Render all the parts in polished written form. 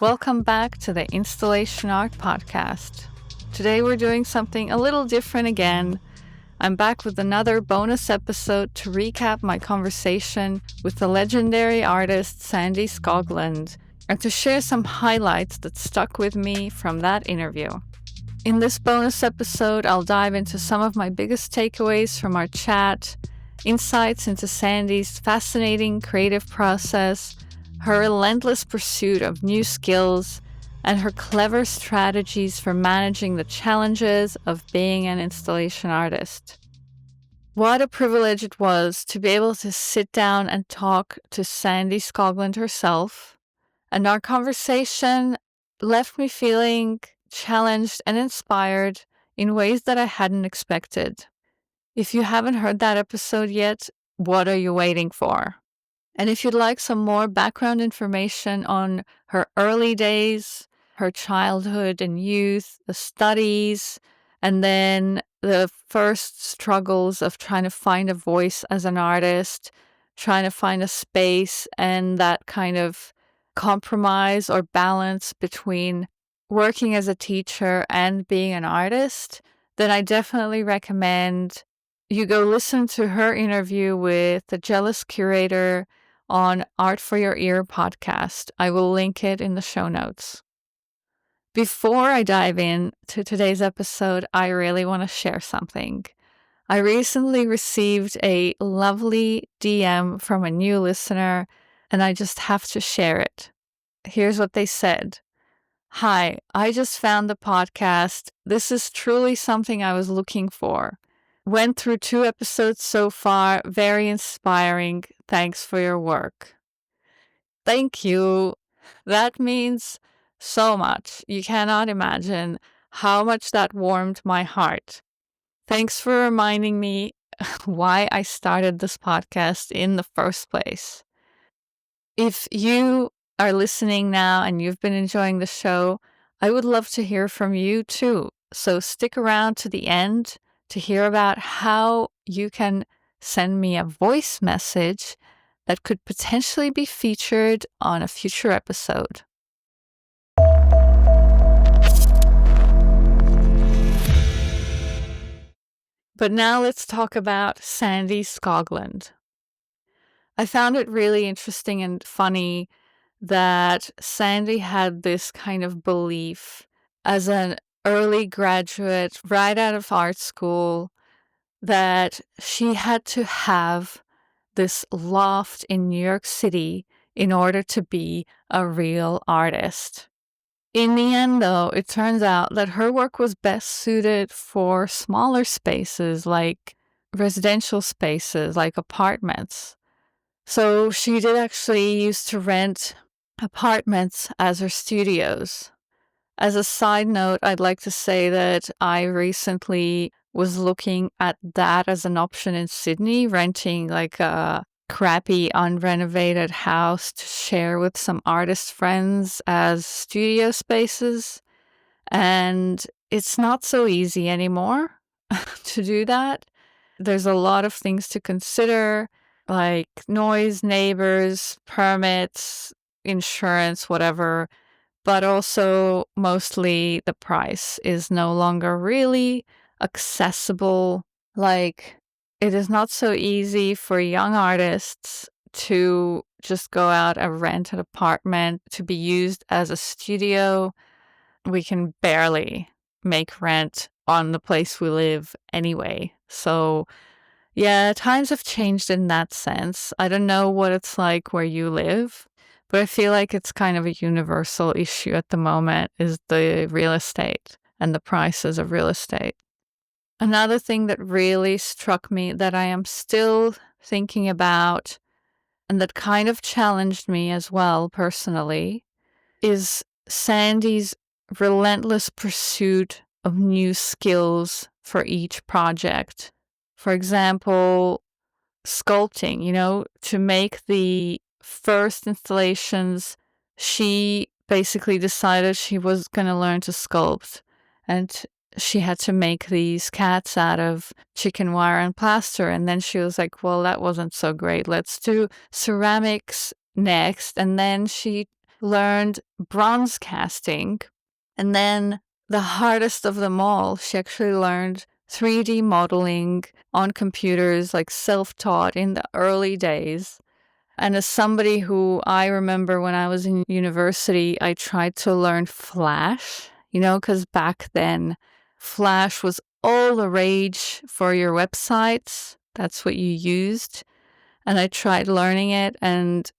Welcome back to the Installation Art Podcast. Today we're doing something a little different again. I'm back with another bonus episode to recap my conversation with the legendary artist Sandy Skoglund and to share some highlights that stuck with me from that interview. In this bonus episode, I'll dive into some of my biggest takeaways from our chat, insights into Sandy's fascinating creative process, her relentless pursuit of new skills, and her clever strategies for managing the challenges of being an installation artist. What a privilege it was to be able to sit down and talk to Sandy Skoglund herself, and our conversation left me feeling challenged and inspired in ways that I hadn't expected. If you haven't heard that episode yet, what are you waiting for? And if you'd like some more background information on her early days, her childhood and youth, the studies, and then the first struggles of trying to find a voice as an artist, trying to find a space and that kind of compromise or balance between working as a teacher and being an artist, then I definitely recommend you go listen to her interview with the Jealous Curator on Art for Your Ear podcast. I will link it in the show notes. Before I dive in to today's episode, I really want to share something. I recently received a lovely DM from a new listener, and I just have to share it. Here's what they said. Hi, I just found the podcast. This is truly something I was looking for. Went through 2 episodes so far. Very inspiring. Thanks for your work. Thank you. That means so much. You cannot imagine how much that warmed my heart. Thanks for reminding me why I started this podcast in the first place. If you are listening now and you've been enjoying the show, I would love to hear from you too. So stick around to the end to hear about how you can send me a voice message that could potentially be featured on a future episode. But now let's talk about Sandy Skoglund. I found it really interesting and funny that Sandy had this kind of belief as an early graduate right out of art school that she had to have this loft in New York City in order to be a real artist. In the end, though, it turns out that her work was best suited for smaller spaces like residential spaces, like apartments. So she did actually used to rent apartments as her studios. As a side note, I'd like to say that I recently was looking at that as an option in Sydney, renting like a crappy unrenovated house to share with some artist friends as studio spaces. And it's not so easy anymore to do that. There's a lot of things to consider, like noise, neighbors, permits, insurance, whatever. But also mostly the price is no longer really accessible. Like, it is not so easy for young artists to just go out and rent an apartment to be used as a studio. We can barely make rent on the place we live anyway. So yeah, times have changed in that sense. I don't know what it's like where you live, but I feel like it's kind of a universal issue at the moment is the real estate and the prices of real estate. Another thing that really struck me that I am still thinking about and that kind of challenged me as well personally is Sandy's relentless pursuit of new skills for each project. For example, sculpting, to make the first installations, she basically decided she was going to learn to sculpt. And she had to make these cats out of chicken wire and plaster. And then she was like, well, that wasn't so great. Let's do ceramics next. And then she learned bronze casting. And then the hardest of them all, she actually learned 3D modeling on computers, like self-taught in the early days. And as somebody who I remember when I was in university, I tried to learn Flash, because back then Flash was all the rage for your websites. That's what you used. And I tried learning it, and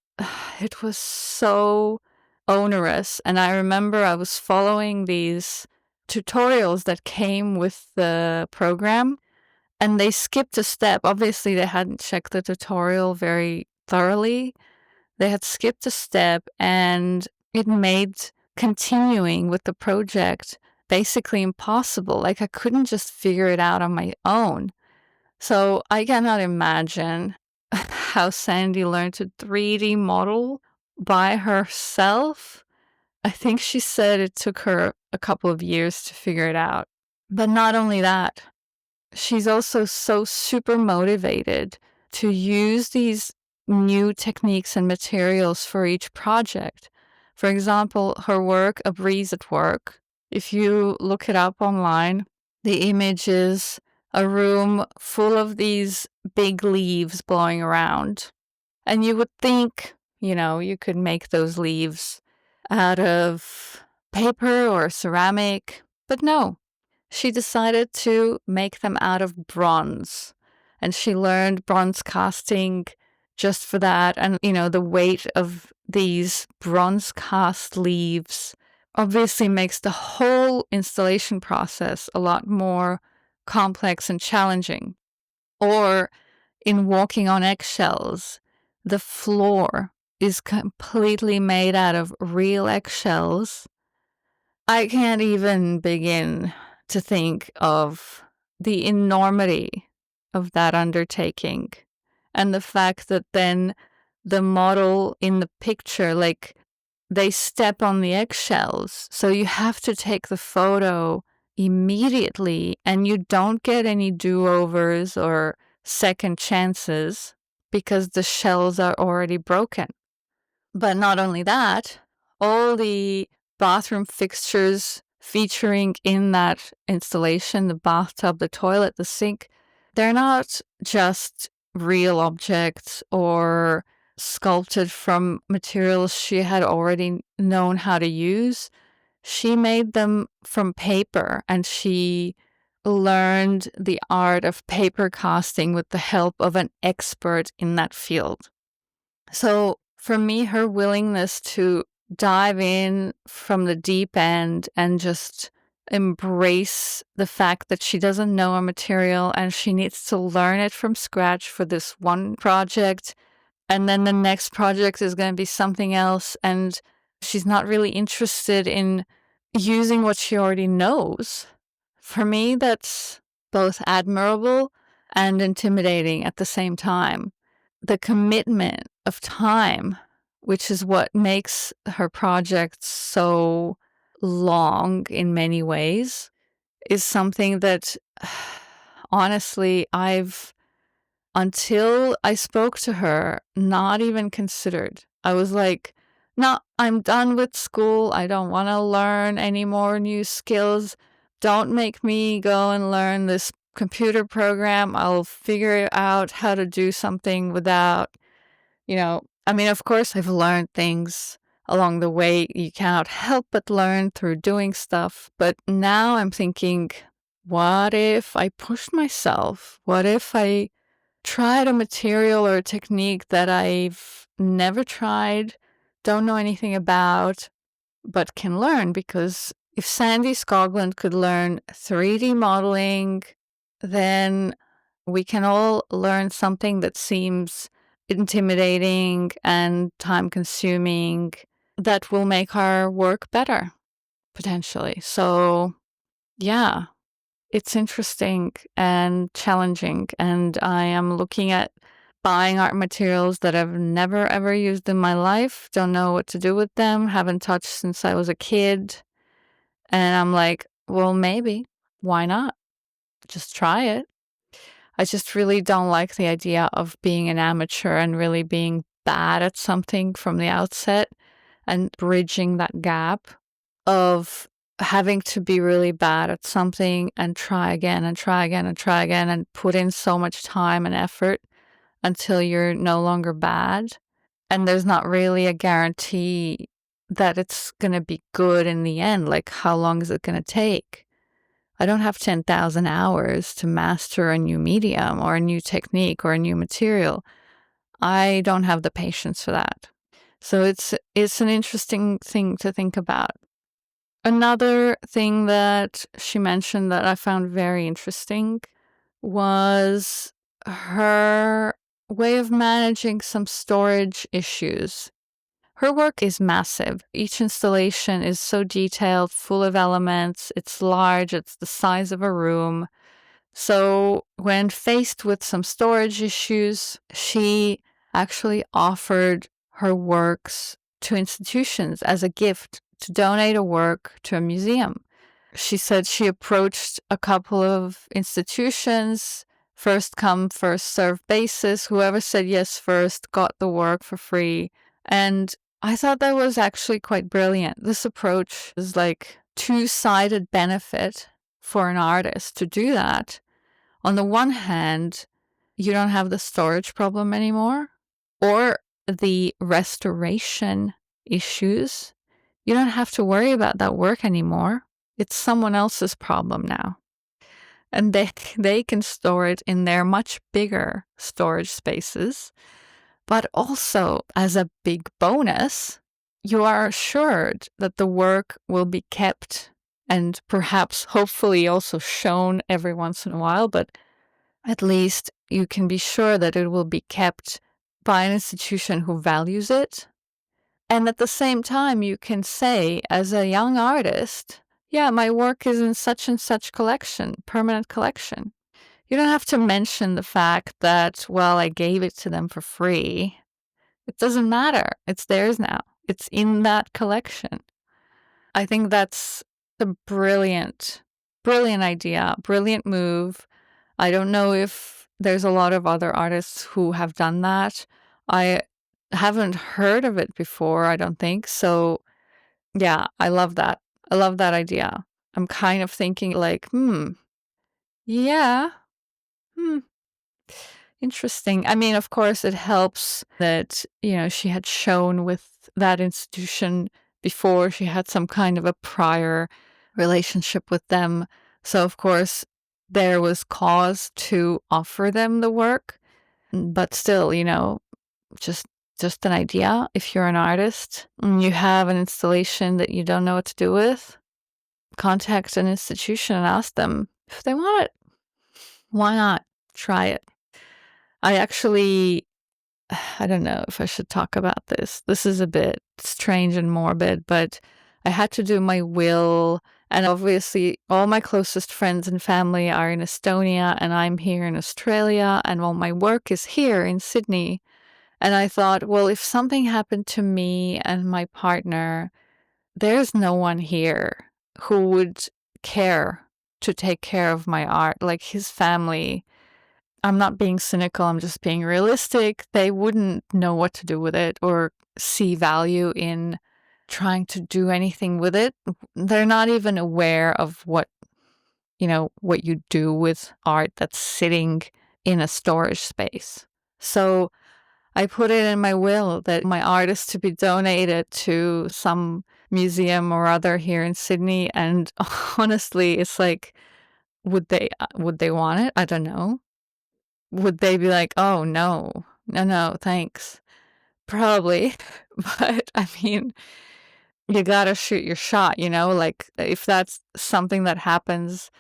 it was so onerous. And I remember I was following these tutorials that came with the program, and they skipped a step. Obviously, they hadn't checked the tutorial very thoroughly. They had skipped a step, and it made continuing with the project basically impossible. Like, I couldn't just figure it out on my own. So I cannot imagine how Sandy learned to 3D model by herself. I think she said it took her a couple of years to figure it out. But not only that, she's also so super motivated to use these new techniques and materials for each project. For example, her work, A Breeze at Work, if you look it up online, the image is a room full of these big leaves blowing around. And you would think, you could make those leaves out of paper or ceramic, but no. She decided to make them out of bronze. And she learned bronze casting just for that. And, the weight of these bronze cast leaves obviously makes the whole installation process a lot more complex and challenging. Or in walking on eggshells, the floor is completely made out of real eggshells. I can't even begin to think of the enormity of that undertaking, and the fact that then the model in the picture, like, they step on the eggshells. So you have to take the photo immediately, and you don't get any do-overs or second chances because the shells are already broken. But not only that, all the bathroom fixtures featuring in that installation, the bathtub, the toilet, the sink, they're not just real objects or sculpted from materials she had already known how to use. She made them from paper, and she learned the art of paper casting with the help of an expert in that field. So for me, her willingness to dive in from the deep end and just embrace the fact that she doesn't know a material and she needs to learn it from scratch for this one project, and then the next project is going to be something else, and she's not really interested in using what she already knows. For me, that's both admirable and intimidating at the same time. The commitment of time, which is what makes her project so long in many ways, is something that honestly until I spoke to her, not even considered. I was like, no, I'm done with school. I don't want to learn any more new skills. Don't make me go and learn this computer program. I'll figure out how to do something without, of course, I've learned things along the way. You cannot help but learn through doing stuff. But now I'm thinking, what if I pushed myself? What if I tried a material or a technique that I've never tried, don't know anything about, but can learn? Because if Sandy Skoglund could learn 3D modeling, then we can all learn something that seems intimidating and time-consuming that will make our work better, potentially. So, yeah. It's interesting and challenging, and I am looking at buying art materials that I've never ever used in my life, don't know what to do with them, haven't touched since I was a kid, and I'm like, well, maybe, why not? Just try it. I just really don't like the idea of being an amateur and really being bad at something from the outset, and bridging that gap of having to be really bad at something and try again and try again and try again and put in so much time and effort until you're no longer bad. And there's not really a guarantee that it's going to be good in the end. Like, how long is it going to take? I don't have 10,000 hours to master a new medium or a new technique or a new material. I don't have the patience for that. So it's an interesting thing to think about. Another thing that she mentioned that I found very interesting was her way of managing some storage issues. Her work is massive. Each installation is so detailed, full of elements. It's large, it's the size of a room. So, when faced with some storage issues, she actually offered her works to institutions as a gift to donate a work to a museum. She said she approached a couple of institutions, first come, first serve basis. Whoever said yes first got the work for free. And I thought that was actually quite brilliant. This approach is like two-sided benefit for an artist to do that. On the one hand, you don't have the storage problem anymore or the restoration issues. You don't have to worry about that work anymore. It's someone else's problem now. And they can store it in their much bigger storage spaces. But also, as a big bonus, you are assured that the work will be kept and perhaps, hopefully, also shown every once in a while, but at least you can be sure that it will be kept by an institution who values it. And at the same time, you can say, as a young artist, yeah, my work is in such and such collection, permanent collection. You don't have to mention the fact that, well, I gave it to them for free. It doesn't matter. It's theirs now. It's in that collection. I think that's a brilliant idea, brilliant move. I don't know if there's a lot of other artists who have done that. I haven't heard of it before, I don't think. So, yeah, I love that. I love that idea. I'm kind of thinking like, yeah, interesting. I mean, of course, it helps that, she had shown with that institution before. She had some kind of a prior relationship with them. So, of course, there was cause to offer them the work. But still, just an idea. If you're an artist and you have an installation that you don't know what to do with, contact an institution and ask them if they want it. Why not? Try it. I don't know if I should talk about this. This is a bit strange and morbid, but I had to do my will. And obviously, all my closest friends and family are in Estonia, and I'm here in Australia, and all my work is here in Sydney. And I thought, well, if something happened to me and my partner, there's no one here who would care to take care of my art, like his family. I'm not being cynical, I'm just being realistic. They wouldn't know what to do with it or see value in trying to do anything with it. They're not even aware of what you do with art that's sitting in a storage space. So I put it in my will that my art is to be donated to some museum or other here in Sydney. And honestly, it's like, would they want it? I don't know. Would they be like, oh, no, thanks? Probably. But I mean, you gotta shoot your shot, like if that's something that happens,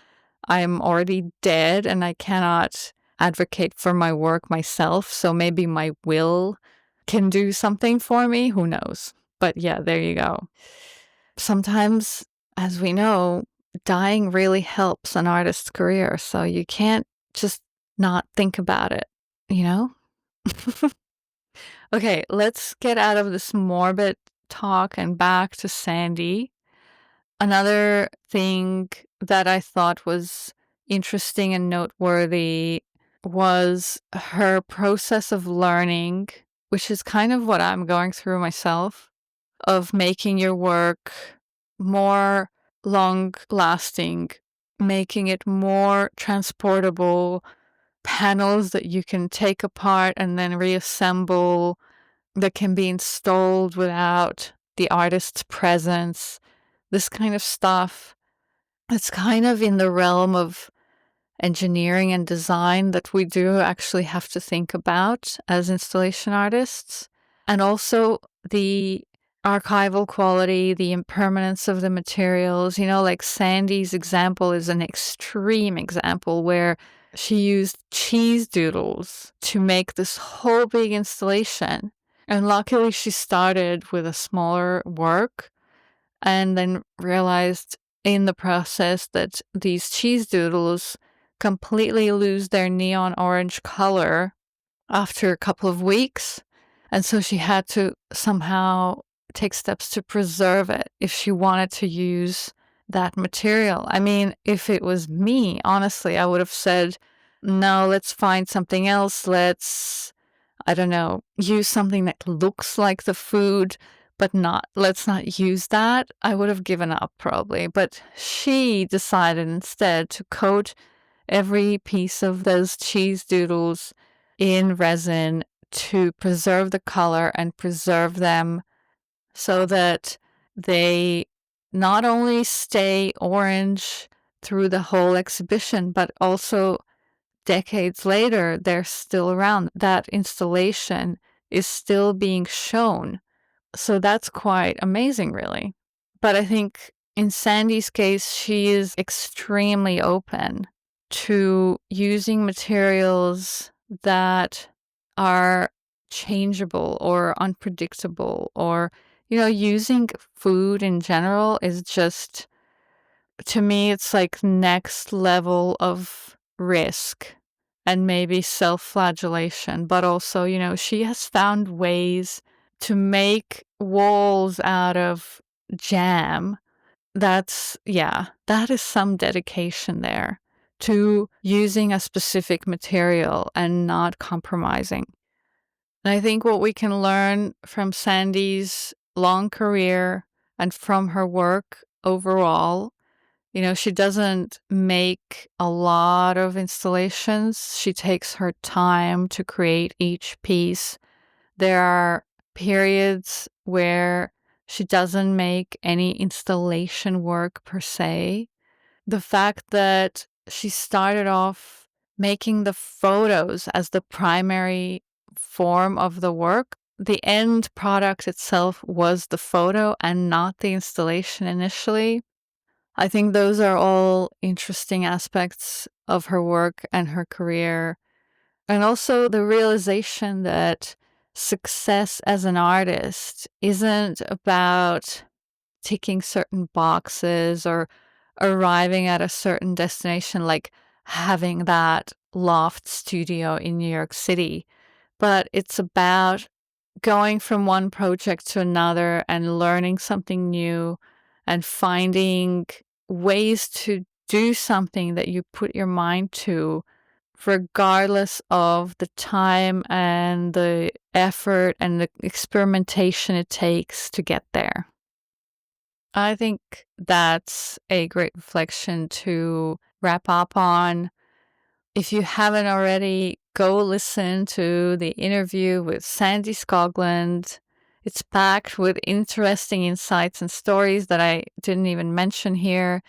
I'm already dead and I cannot advocate for my work myself. So maybe my will can do something for me. Who knows? But yeah, there you go. Sometimes, as we know, dying really helps an artist's career. So you can't just not think about it, Okay, let's get out of this morbid talk and back to Sandy. Another thing that I thought was interesting and noteworthy was her process of learning, which is kind of what I'm going through myself, of making your work more long lasting, making it more transportable, panels that you can take apart and then reassemble, that can be installed without the artist's presence. This kind of stuff. It's kind of in the realm of engineering and design that we do actually have to think about as installation artists. And also the archival quality, the impermanence of the materials. Like Sandy's example is an extreme example where she used cheese doodles to make this whole big installation. And luckily she started with a smaller work and then realized in the process that these cheese doodles completely lose their neon orange color after a couple of weeks. And so she had to somehow take steps to preserve it if she wanted to use that material. I mean, if it was me, honestly, I would have said, no, let's find something else. I don't know, use something that looks like the food, but let's not use that. I would have given up probably. But she decided instead to coat every piece of those cheese doodles in resin to preserve the color and preserve them so that they not only stay orange through the whole exhibition, but also decades later, they're still around. That installation is still being shown. So that's quite amazing, really. But I think in Sandy's case, she is extremely open to using materials that are changeable or unpredictable, or, using food in general is just, to me, it's like next level of risk and maybe self-flagellation. But also, she has found ways to make walls out of jam. That is some dedication there to using a specific material and not compromising. And I think what we can learn from Sandy's long career and from her work overall, she doesn't make a lot of installations. She takes her time to create each piece. There are periods where she doesn't make any installation work per se. The fact that she started off making the photos as the primary form of the work, the end product itself was the photo and not the installation initially. I think those are all interesting aspects of her work and her career. And also the realization that success as an artist isn't about ticking certain boxes or arriving at a certain destination, like having that loft studio in New York City, but it's about going from one project to another and learning something new and finding ways to do something that you put your mind to, regardless of the time and the effort and the experimentation it takes to get there. I think that's a great reflection to wrap up on. If you haven't already, go listen to the interview with Sandy Skoglund. It's packed with interesting insights and stories that I didn't even mention here.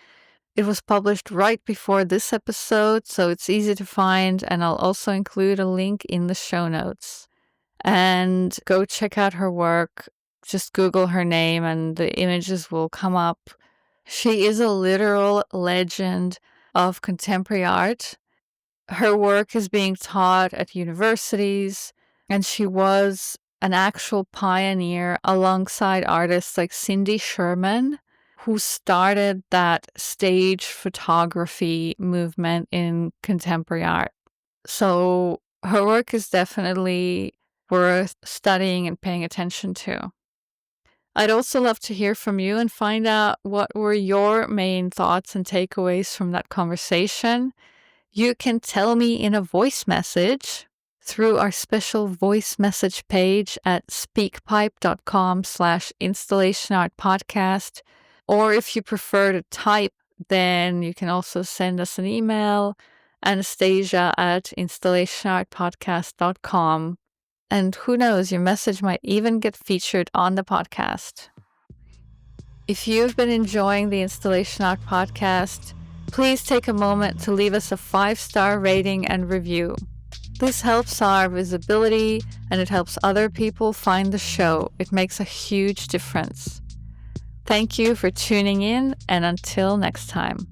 It was published right before this episode, so it's easy to find, and I'll also include a link in the show notes. And go check out her work. Just Google her name and the images will come up. She is a literal legend of contemporary art. Her work is being taught at universities, and she was an actual pioneer alongside artists like Cindy Sherman, who started that stage photography movement in contemporary art. So her work is definitely worth studying and paying attention to. I'd also love to hear from you and find out what were your main thoughts and takeaways from that conversation. You can tell me in a voice message through our special voice message page at speakpipe.com/installationartpodcast. Or if you prefer to type, then you can also send us an email, anastasia@installationartpodcast.com. And who knows, your message might even get featured on the podcast. If you've been enjoying the Installation Art Podcast, please take a moment to leave us a 5-star rating and review. This helps our visibility and it helps other people find the show. It makes a huge difference. Thank you for tuning in, and until next time.